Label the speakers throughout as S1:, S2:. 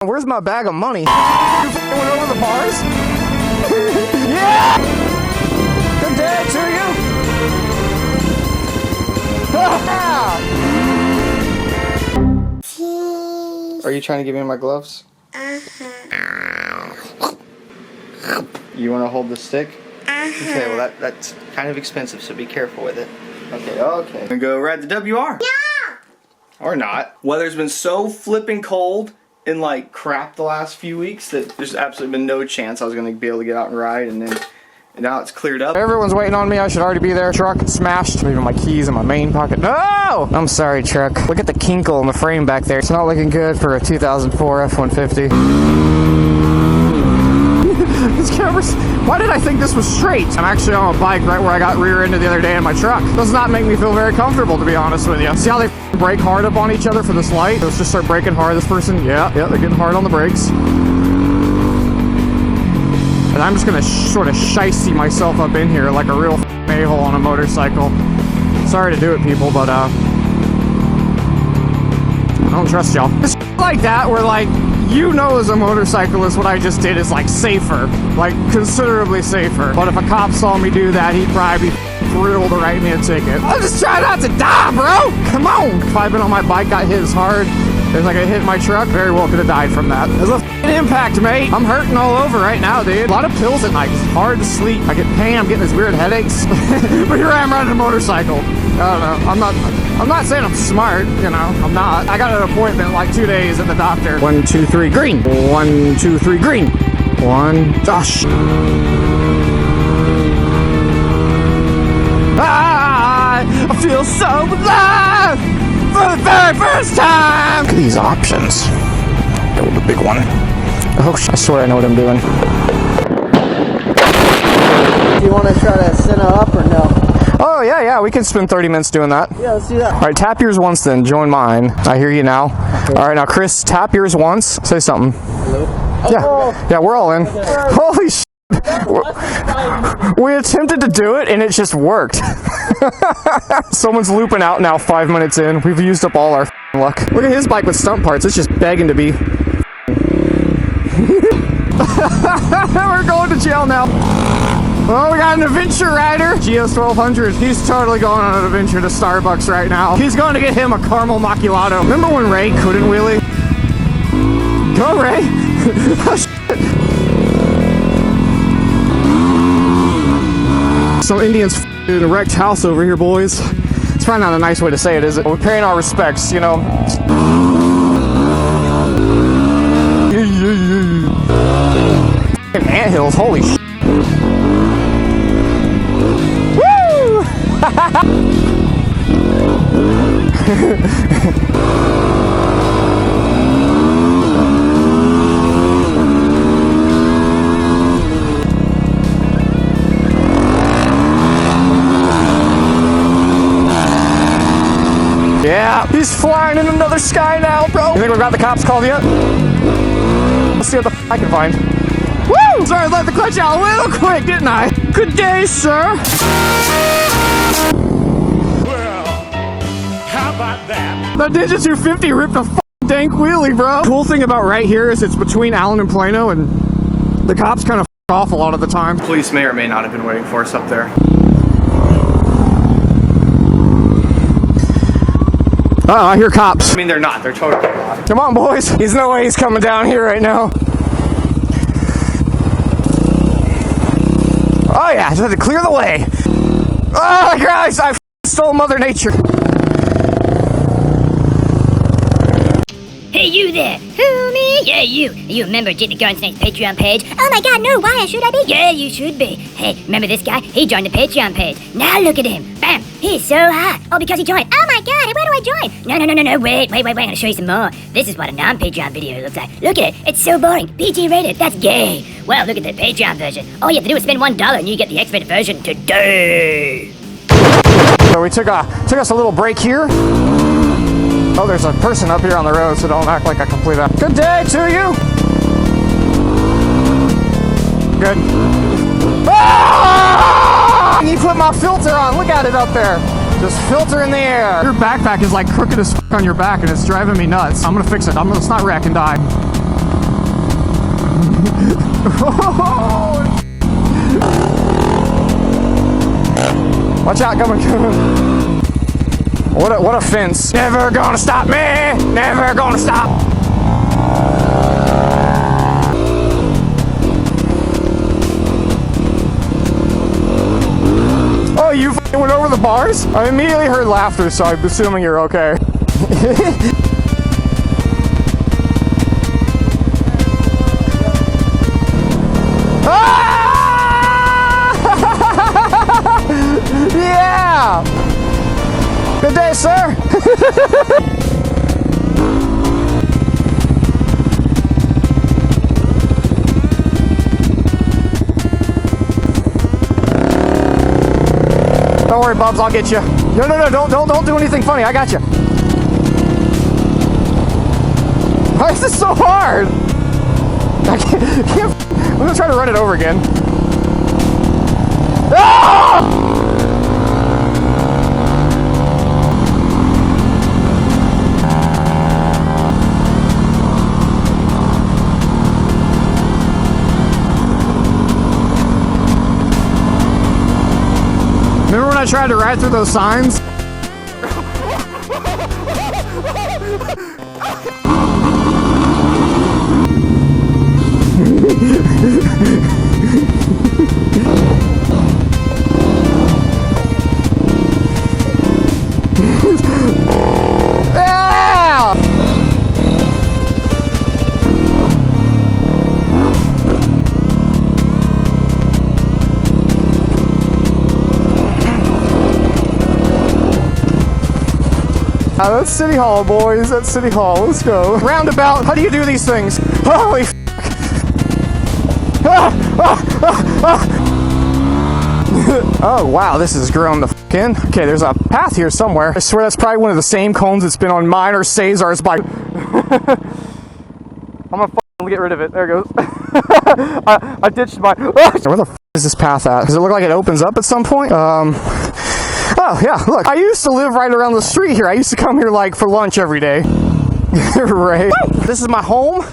S1: Where's my bag of money? You went over the bars? Yeah! Good day to you! Are you trying to give me my gloves? You want to hold the stick? Okay, well that's kind of expensive, so be careful with it. Okay. I'm gonna go ride the WR.
S2: Yeah!
S1: Or not. Weather's been so flipping cold and like crap the last few weeks that there's absolutely been no chance I was gonna be able to get out and ride, and now it's cleared up. Everyone's waiting on me. I should already be there. Truck smashed. Leaving my keys in my main pocket. No! I'm sorry, truck. Look at the kinkle in the frame back there. It's not looking good for a 2004 F-150. This camera's... Why did I think this was straight? I'm actually on a bike right where I got rear-ended the other day in my truck. Does not make me feel very comfortable, to be honest with you. See how they brake hard up on each other for this light? Let's just start braking hard. This person, yeah, they're getting hard on the brakes. And I'm just gonna sort of shicey myself up in here like a real a-hole on a motorcycle. Sorry to do it, people, but I don't trust y'all. It's like that where like, you know as a motorcyclist what I just did is like safer, like considerably safer. But if a cop saw me do that, he'd probably be thrilled to write me a ticket. I'm just trying not to die, bro! Come on! If I'd been on my bike, got hit as hard as I got hit my truck, very well could have died from that. It was a impact, mate. I'm hurting all over right now, dude. A lot of pills at night. It's hard to sleep. I get pain. I'm getting these weird headaches. But here I am riding a motorcycle. I don't know. I'm not saying I'm smart, you know. I'm not. I got an appointment in like 2 days at the doctor. 1, 2, 3, green. 1, 2, 3, green. 1, Josh. I feel so alive for the very first time. Look at these options. Go with the big one. Oh, I swear I know what I'm doing.
S3: Do you want to try to center up or no?
S1: Oh, yeah, we can spend 30 minutes doing that.
S3: Yeah, let's do that.
S1: All right, tap yours once then, join mine. I hear you now. Okay. All right, now Chris, tap yours once. Say something.
S3: Hello?
S1: Yeah, we're all in. Okay. Holy shit. We attempted to do it and it just worked. Someone's looping out now 5 minutes in. We've used up all our luck. Look at his bike with stunt parts. It's just begging to be. We're going to jail now. Oh, we got an adventure rider. GS 1200. He's totally going on an adventure to Starbucks right now. He's going to get him a caramel macchiato. Remember when Ray couldn't wheelie? Go, Ray. Oh, shit. Some Indians in a wrecked house over here, boys. It's probably not a nice way to say it, is it? We're paying our respects, you know. Anthills, holy shit. Woo! Yeah, he's flying in another sky now, bro. You think we've got the cops called yet? Let's see what the I can find. Woo! Sorry, I let the clutch out a little quick, didn't I? Good day, sir.
S4: Well, how about that?
S1: The Ninja 250 ripped a dank wheelie, bro. Cool thing about right here is it's between Allen and Plano, and the cops kind of off a lot of the time. Police may or may not have been waiting for us up there. Oh, I hear cops. I mean, they're not. They're totally not. Come on, boys. There's no way he's coming down here right now. Oh, yeah. Just had to clear the way. Oh, guys. I stole Mother Nature.
S2: Hey, you there. Who, me? Yeah, you. You remember TheGardenSnake's Patreon page? Oh my god, no. Why should I be? Yeah, you should be. Hey, remember this guy? He joined the Patreon page. Now look at him. Bam. He's so hot. Oh, because he joined. Oh my god, where do I join? No. Wait. I'm gonna show you some more. This is what a non-Patreon video looks like. Look at it. It's so boring. PG rated. That's gay. Well, look at the Patreon version. All you have to do is spend $1 and you get the X-rated version today.
S1: So we took us a little break here. Oh, there's a person up here on the road, so don't act like I complete that. Good day to you. Good. Ah! You put my filter on. Look at it up there. Just filter in the air. Your backpack is like crooked as f on your back, and it's driving me nuts. I'm gonna fix it. Let's not wreck and die. Watch out, coming. What a fence. Never gonna stop me. Never gonna stop. Oh, you f***ing went over the bars? I immediately heard laughter, so I'm assuming you're okay. Yeah! Good day, sir. Don't worry, Bubs, I'll get you. No, don't do anything funny. I got you. Why is this so hard? I can't. I'm gonna try to run it over again. Ah! Remember when I tried to ride through those signs? Yeah! That's City Hall, boys. That's City Hall. Let's go. Roundabout. How do you do these things? Holy f***. Oh, wow. This is grown the f*** in. Okay, there's a path here somewhere. I swear that's probably one of the same cones that's been on mine or Cesar's bike. I'm gonna get rid of it. There it goes. I ditched mine. Where the f*** is this path at? Does it look like it opens up at some point? Oh, yeah, look. I used to live right around the street here. I used to come here, like, for lunch every day. Ray. This is my home.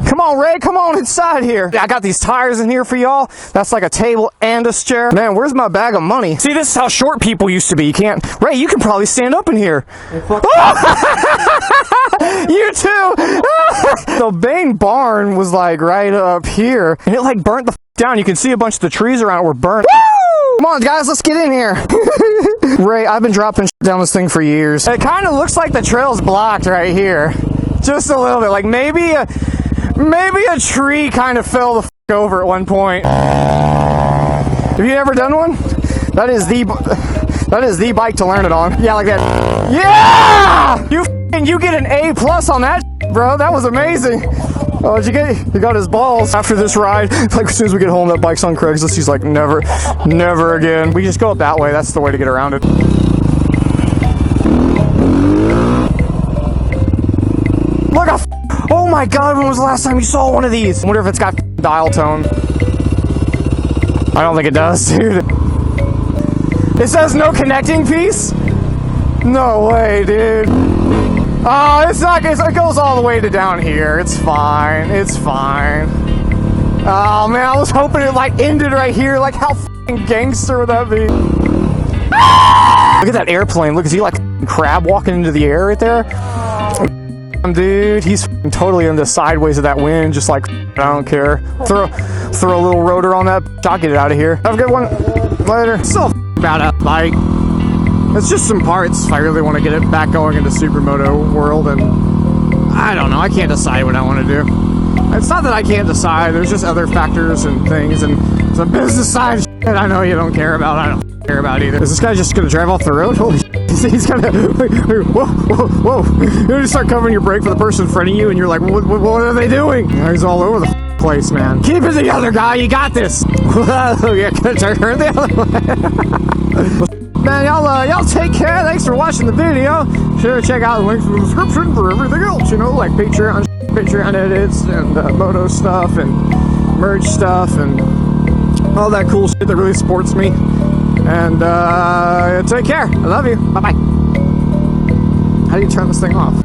S1: Come on, Ray. Come on inside here. I got these tires in here for y'all. That's like a table and a chair. Man, where's my bag of money? See, this is how short people used to be. You can't... Ray, you can probably stand up in here. You too. The Bane barn was, like, right up here. And it, like, burnt the down. You can see a bunch of the trees around it were burnt. Come on, guys, let's get in here. Ray, I've been dropping down this thing for years. It kind of looks like the trail's blocked right here. Just a little bit. Like maybe a tree kind of fell the f over at one point. Have you ever done one? That is the bike to learn it on. Yeah, like that. Yeah! You get an A+ on that, bro. That was amazing. Oh, what'd you get? You got his balls. After this ride, like as soon as we get home, that bike's on Craigslist. He's like, never again. We just go up that way. That's the way to get around it. Look, oh my God, when was the last time you saw one of these? I wonder if it's got dial tone. I don't think it does, dude. It says no connecting piece? No way, dude. Oh, it's not. It goes all the way to down here. It's fine. It's fine. Oh man, I was hoping it like ended right here. Like how f***ing gangster would that be? Look at that airplane. Look, is he like crab walking into the air right there? Dude, he's totally in the sideways of that wind. Just like I don't care. Throw a little rotor on that. I'll get it out of here. Have a good one. Later. Still about a bike. It's just some parts. I really want to get it back going into supermoto world, and I don't know. I can't decide what I want to do. It's not that I can't decide. There's just other factors and things, and the business side shit I know you don't care about. I don't care about either. Is this guy just going to drive off the road? Holy shit. He's going to... Whoa. You start covering your brake for the person in front of you, and you're like, what are they doing? He's all over the place, man. Keep it together, guy. You got this. Whoa, yeah, turn the other way. Man, y'all take care. Thanks for watching the video. Be sure to check out the links in the description for everything else, you know, like Patreon edits and moto stuff and merch stuff and all that cool shit that really supports me. And take care. I love you. Bye-bye. How do you turn this thing off?